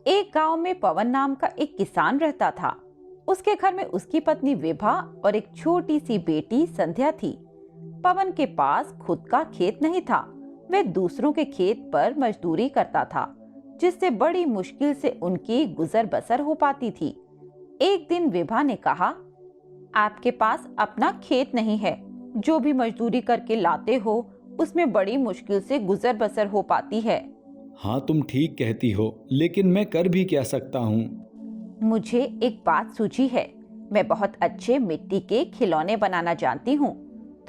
एक गांव में पवन नाम का एक किसान रहता था। उसके घर में उसकी पत्नी विभा और एक छोटी सी बेटी संध्या थी। पवन के पास खुद का खेत नहीं था। वह दूसरों के खेत पर मजदूरी करता था, जिससे बड़ी मुश्किल से उनकी गुजर बसर हो पाती थी। एक दिन विभा ने कहा, आपके पास अपना खेत नहीं है। जो भी मजदूरी करके लाते हो उसमें बड़ी मुश्किल से गुजर बसर हो पाती है। हाँ, तुम ठीक कहती हो, लेकिन मैं कर भी क्या सकता हूँ। मुझे एक बात सूझी है। मैं बहुत अच्छे मिट्टी के खिलौने बनाना जानती हूँ।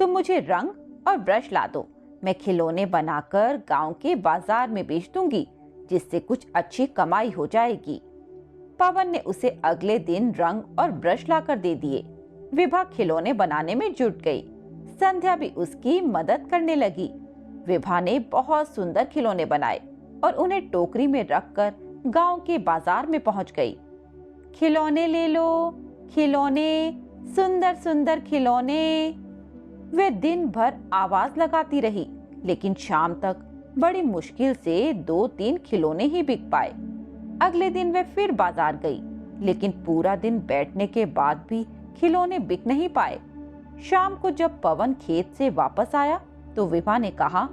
तुम मुझे रंग और ब्रश ला दो। मैं खिलौने बनाकर गांव के बाजार में बेच दूंगी, जिससे कुछ अच्छी कमाई हो जाएगी। पवन ने उसे अगले दिन रंग और ब्रश लाकर दे दिए। विभा खिलौने बनाने में जुट गई। संध्या भी उसकी मदद करने लगी। विभा ने बहुत सुंदर खिलौने बनाए और उन्हें टोकरी में रखकर गांव के बाजार में पहुंच गई। खिलौने ले लो, खिलौने, सुंदर सुंदर खिलौने। वे दिन भर आवाज लगाती रही, लेकिन शाम तक बड़ी मुश्किल से 2-3 खिलौने ही बिक पाए। अगले दिन वे फिर बाजार गई, लेकिन पूरा दिन बैठने के बाद भी खिलौने बिक नहीं पाए। शाम को जब पवन खेत से वापस आया तो विभा ने कहा,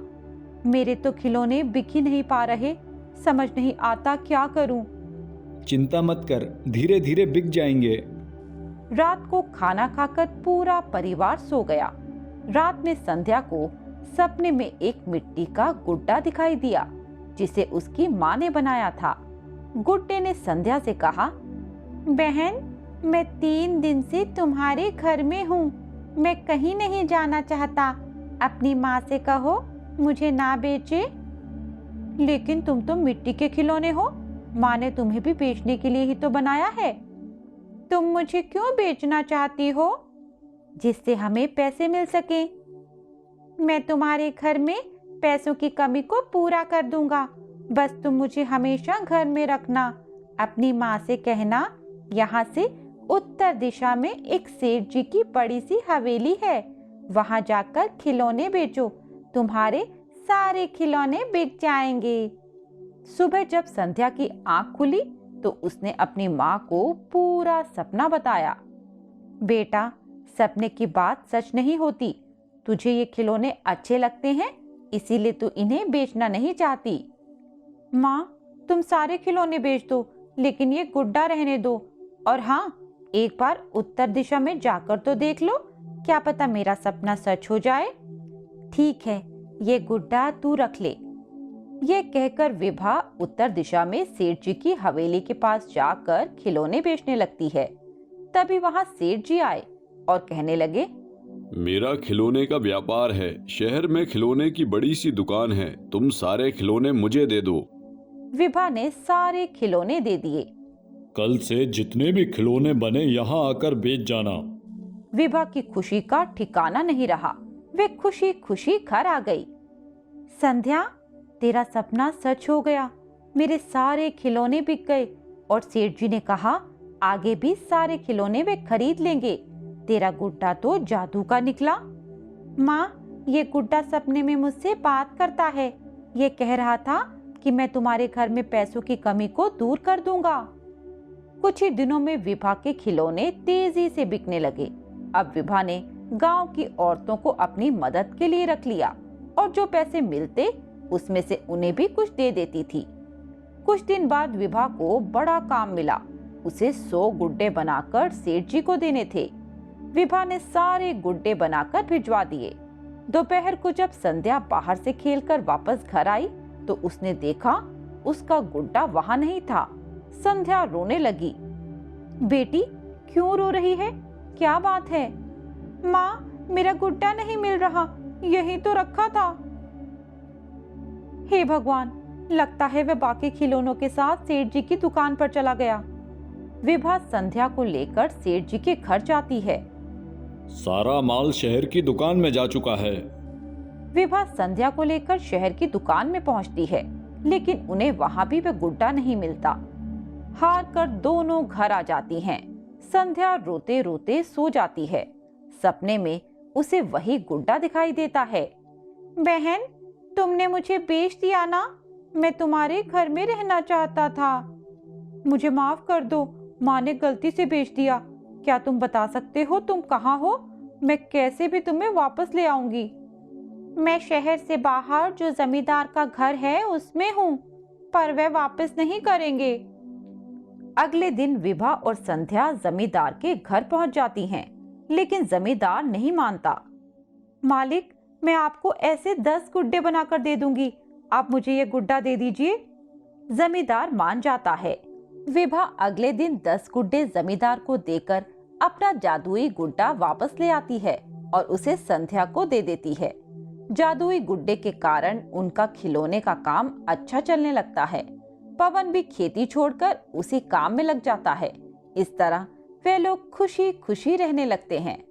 मेरे तो खिलौने बिक ही नहीं पा रहे। समझ नहीं आता क्या करूं। चिंता मत कर, धीरे धीरे बिक जाएंगे। रात को खाना खाकर पूरा परिवार सो गया। रात में संध्या को सपने में एक मिट्टी का गुड्डा दिखाई दिया, जिसे उसकी माँ ने बनाया था। गुड्डे ने संध्या से कहा, बहन, मैं 3 दिन से तुम्हारे घर में हूँ। मैं कहीं नहीं जाना चाहता। अपनी माँ से कहो मुझे ना बेचे। लेकिन तुम तो मिट्टी के खिलौने हो। माँ ने तुम्हें भी बेचने के लिए ही तो बनाया है। तुम मुझे क्यों बेचना चाहती हो, जिससे हमें पैसे मिल सके? मैं तुम्हारे घर में पैसों की कमी को पूरा कर दूंगा। बस तुम मुझे हमेशा घर में रखना। अपनी माँ से कहना, यहाँ से उत्तर दिशा में एक सेठ जी की बड़ी सी हवेली है। वहां जाकर खिलौने बेचो। तुम्हारे सारे खिलौने बिक जाएंगे। सुबह जब संध्या की आंख खुली तो उसने अपनी माँ को पूरा सपना बताया। बेटा, सपने की बात सच नहीं होती। तुझे ये खिलौने अच्छे लगते हैं, इसीलिए तू इन्हें बेचना नहीं चाहती। माँ, तुम सारे खिलौने बेच दो, लेकिन ये गुड्डा रहने दो। और हाँ, एक बार उत्तर दिशा में जाकर तो देख लो, क्या पता मेरा सपना सच हो जाए। ठीक है, ये गुड्डा तू रख ले। ये कहकर विभा उत्तर दिशा में सेठ जी की हवेली के पास जाकर खिलौने बेचने लगती है। तभी वहां सेठ जी आए और कहने लगे, मेरा खिलौने का व्यापार है। शहर में खिलौने की बड़ी सी दुकान है। तुम सारे खिलौने मुझे दे दो। विभा ने सारे खिलौने दे दिए। कल से जितने भी खिलौने बने यहाँ आकर बेच जाना। विभा की खुशी का ठिकाना नहीं रहा। वे खुशी खुशी घर आ गई। संध्या, तेरा सपना सच हो गया। मेरे सारे खिलौने बिक गए और सेठ जी ने कहा, आगे भी सारे खिलौने वे खरीद लेंगे। तेरा गुड्डा तो जादू का निकला। माँ, ये गुड्डा सपने में मुझसे बात करता है। ये कह रहा था कि मैं तुम्हारे घर में पैसों की कमी को दूर कर दूंगा। कुछ ही दिनों में विभा के खिलौने तेजी से बिकने लगे। अब विभा ने गांव की औरतों को अपनी मदद के लिए रख लिया और जो पैसे मिलते उसमें से उन्हें भी कुछ दे देती थी। कुछ दिन बाद विभा को बड़ा काम मिला। उसे 100 गुड्डे बनाकर सेठ जी को देने थे। विभा ने सारे गुड्डे बनाकर भिजवा दिए। दोपहर को जब संध्या बाहर से खेलकर वापस घर आई तो उसने देखा उसका गुड्डा वहां नहीं था। संध्या रोने लगी। बेटी, क्यों रो रही है? क्या बात है? माँ, मेरा गुड्डा नहीं मिल रहा। यही तो रखा था। हे भगवान, लगता है वह बाकी खिलौनों के साथ सेठ जी की दुकान पर चला गया। विभा संध्या को लेकर सेठ जी के घर जाती है। सारा माल शहर की दुकान में जा चुका है। विभा संध्या को लेकर शहर की दुकान में पहुंचती है, लेकिन उन्हें वहां भी वह गुड्डा नहीं मिलता। हार कर दोनों घर आ जाती हैं। संध्या रोते रोते सो जाती है। सपने में उसे वही गुड्डा दिखाई देता है। बहन, तुमने मुझे बेच दिया ना। मैं तुम्हारे घर में रहना चाहता था। मुझे माफ कर दो, माँ ने गलती से बेच दिया। क्या तुम बता सकते हो तुम कहाँ हो? मैं कैसे भी तुम्हें वापस ले आऊंगी। मैं शहर से बाहर जो जमींदार का घर है उसमें हूँ, पर वह वापस नहीं करेंगे। अगले दिन विभा और संध्या जमींदार के घर पहुंच जाती हैं, लेकिन जमींदार नहीं मानता। मालिक, मैं आपको ऐसे 10 गुड्डे बनाकर दे दूंगी, आप मुझे ये गुड्डा दे दीजिए। जमींदार मान जाता है। विभा अगले दिन 10 गुड्डे जमींदार को देकर अपना जादुई गुड्डा वापस ले आती है और उसे संध्या को दे देती है। जादुई गुड्डे के कारण उनका खिलौने का काम अच्छा चलने लगता है। पवन भी खेती छोड़कर उसी काम में लग जाता है। इस तरह वे लोग खुशी खुशी रहने लगते हैं।